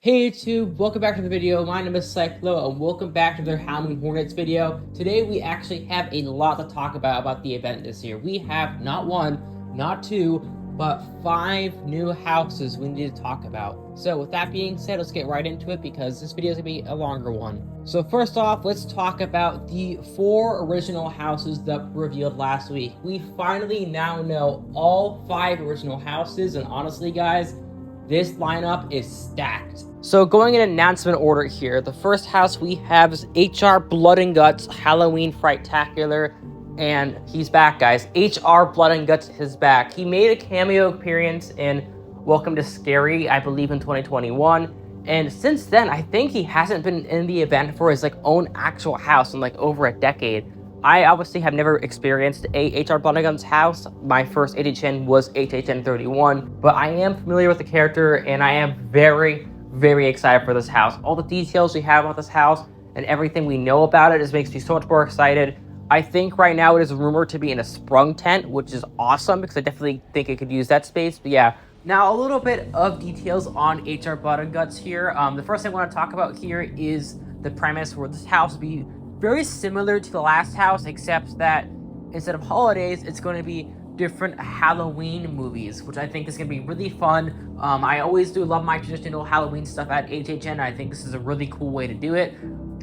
Hey YouTube, welcome back to the video. My name is Cyclo and welcome back to their Halloween Hornets video. Today we actually have a lot to talk about the event this year. We have not one, not two, but 5 new houses we need to talk about. So with that being said, let's get right into it because this video is going to be a longer one. So first off, let's talk about the 4 original houses that were revealed last week. We finally now know all 5 original houses, and honestly guys, this lineup is stacked. So going in announcement order here, the first house we have is HR Blood and Guts Halloween Frightacular, and he's back, guys. HR Blood and Guts is back. He made a cameo appearance in Welcome to Scary, I believe in 2021, and since then, I think he hasn't been in the event for his own actual house in over a decade. I obviously have never experienced a HR Blood and Guts house. My first HHN was HHN 31, but I am familiar with the character and I am very, very excited for this house. All the details we have about this house and everything we know about it just makes me so much more excited. I think right now it is rumored to be in a sprung tent, which is awesome because I definitely think it could use that space. But yeah, now a little bit of details on HR Blood and Guts here. The first thing I want to talk about here is the premise where this house will be very similar to the last house, except that instead of holidays, it's going to be different Halloween movies, which I think is going to be really fun. I always do love my traditional Halloween stuff at HHN. I think this is a really cool way to do it.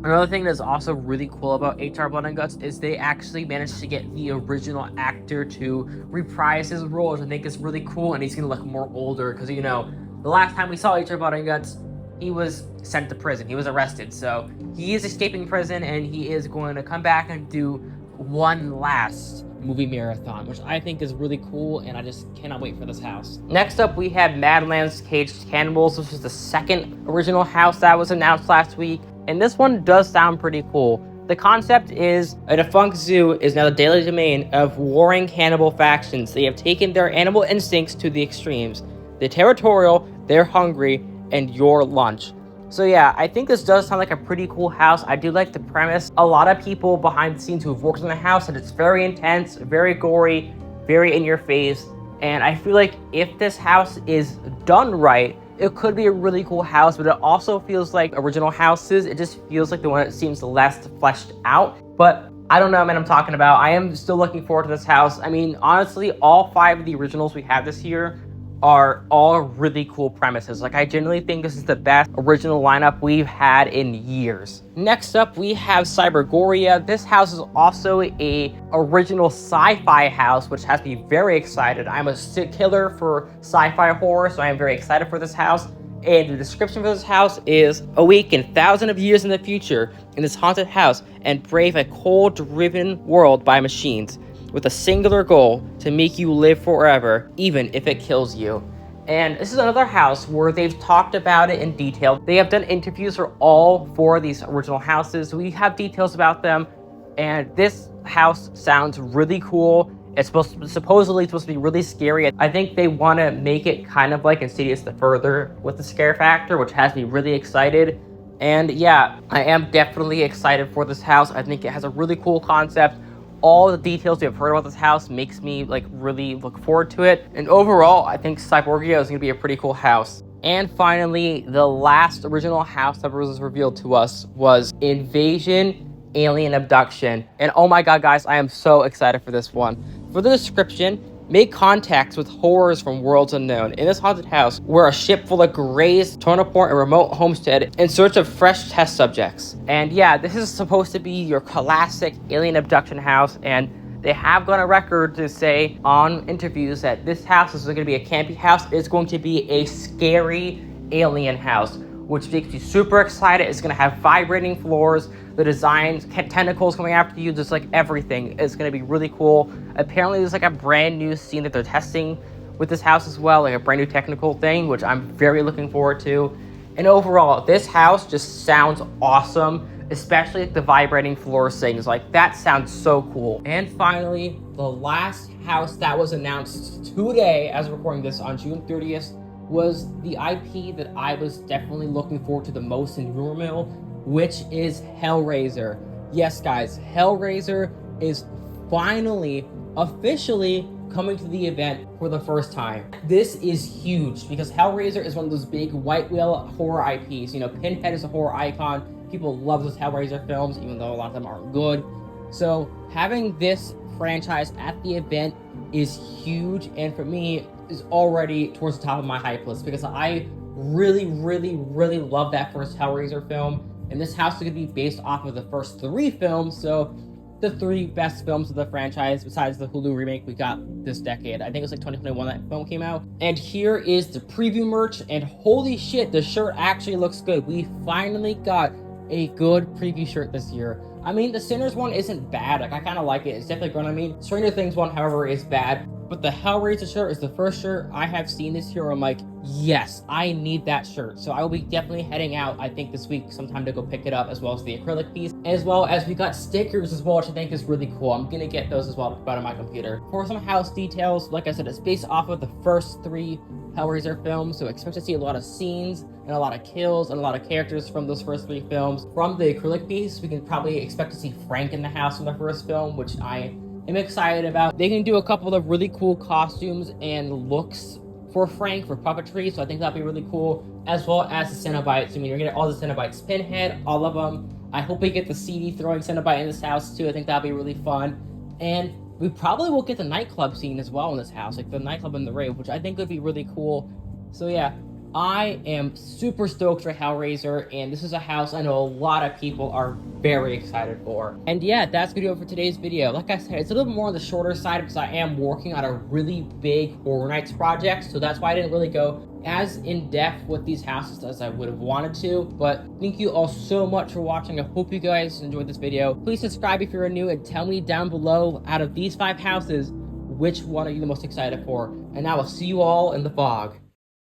Another thing that's also really cool about HR Blood and Guts is they actually managed to get the original actor to reprise his role, which I think is really cool, and he's going to look more older because, you know, the last time we saw HR Blood and Guts, he was sent to prison. He was arrested. So he is escaping prison and he is going to come back and do one last movie marathon, which I think is really cool, and I just cannot wait for this house. Next up, we have Madlands Caged Cannibals. This is the second original house that was announced last week, and this one does sound pretty cool. The concept is a defunct zoo is now the daily domain of warring cannibal factions. They have taken their animal instincts to the extremes. They're territorial, they're hungry, and your lunch. So yeah, I think this does sound like a pretty cool house. I do like the premise. A lot of people behind the scenes who've worked on the house said it's very intense, very gory, very in your face. And I feel like if this house is done right, it could be a really cool house, but it also feels like original houses. It just feels like the one that seems less fleshed out. But I don't know what I'm talking about. I am still looking forward to this house. I mean, honestly, all 5 of the originals we have this year are all really cool premises. I genuinely think this is the best original lineup we've had in years. Next up, we have Cybergoria. This house is also a original sci-fi house, which has me very excited. I'm a killer for sci-fi horror, so I am very excited for this house. And the description for this house is: awaken thousands of years in the future in this haunted house and brave a cold-driven world by machines, with a singular goal to make you live forever, even if it kills you. And this is another house where they've talked about it in detail. They have done interviews for all 4 of these original houses. We have details about them, and this house sounds really cool. It's supposedly supposed to be really scary. I think they want to make it kind of like Insidious the Further with the scare factor, which has me really excited. And yeah, I am definitely excited for this house. I think it has a really cool concept. All the details we have heard about this house makes me really look forward to it. And overall, I think Cyborgia is going to be a pretty cool house. And finally, the last original house that was revealed to us was Invasion Alien Abduction. And oh my god, guys, I am so excited for this one. For the description, make contacts with horrors from worlds unknown in this haunted house where a ship full of grays torn apart a remote homestead in search of fresh test subjects. And yeah, this is supposed to be your classic alien abduction house, and they have gone on record to say on interviews that this house is going to be a campy house. It's going to be a scary alien house, which makes you super excited. It's going to have vibrating floors, the designs, tentacles coming after you, just everything. It's going to be really cool. Apparently, there's a brand new scene that they're testing with this house as well, a brand new technical thing, which I'm very looking forward to. And overall, this house just sounds awesome, especially the vibrating floor things. That sounds so cool. And finally, the last house that was announced today, as we're recording this on June 30th, was the IP that I was definitely looking forward to the most in rumor mill, which is Hellraiser. Yes, guys, Hellraiser is finally, officially coming to the event for the first time. This is huge because Hellraiser is one of those big white whale horror IPs. You know, Pinhead is a horror icon. People love those Hellraiser films, even though a lot of them aren't good. So having this franchise at the event is huge, and for me is already towards the top of my hype list because I really love that first Hellraiser film, and this house is going to be based off of the first 3 films, so the 3 best films of the franchise besides the Hulu remake we got this decade. I think it was like 2021 that film came out. And here is the preview merch, and holy shit, the shirt actually looks good. We finally got a good preview shirt this year. I mean, the Sinners one isn't bad. Like, I kind of like it. It's definitely good. I mean, Stranger Things one, however, is bad. But the Hellraiser shirt is the first shirt I have seen this year where I'm like, yes, I need that shirt. So I will be definitely heading out, I think, this week sometime to go pick it up, as well as the acrylic piece. As well as we got stickers as well, which I think is really cool. I'm going to get those as well to put on my computer. For some house details, like I said, it's based off of the first 3 Hellraiser films, so expect to see a lot of scenes and a lot of kills and a lot of characters from those first 3 films. From the acrylic piece, we can probably expect to see Frank in the house from the first film, which I am excited about. They can do a couple of really cool costumes and looks for Frank for puppetry, so I think that'll be really cool, as well as the Cenobites. I mean, you're gonna get all the Cenobites, Pinhead, all of them. I hope we get the CD throwing Cenobite in this house too. I think that'll be really fun. And we probably will get the nightclub scene as well in this house, like the nightclub and the rave, which I think would be really cool. So yeah, I am super stoked for Hellraiser, and this is a house I know a lot of people are very excited for. And yeah, that's gonna do it for today's video. Like I said, it's a little bit more on the shorter side because I am working on a really big Horror Nights project, so that's why I didn't really go as in-depth with these houses as I would have wanted to. But thank you all so much for watching. I hope you guys enjoyed this video. Please subscribe if you're new, and tell me down below, out of these 5 houses, which one are you the most excited for? And I will see you all in the fog.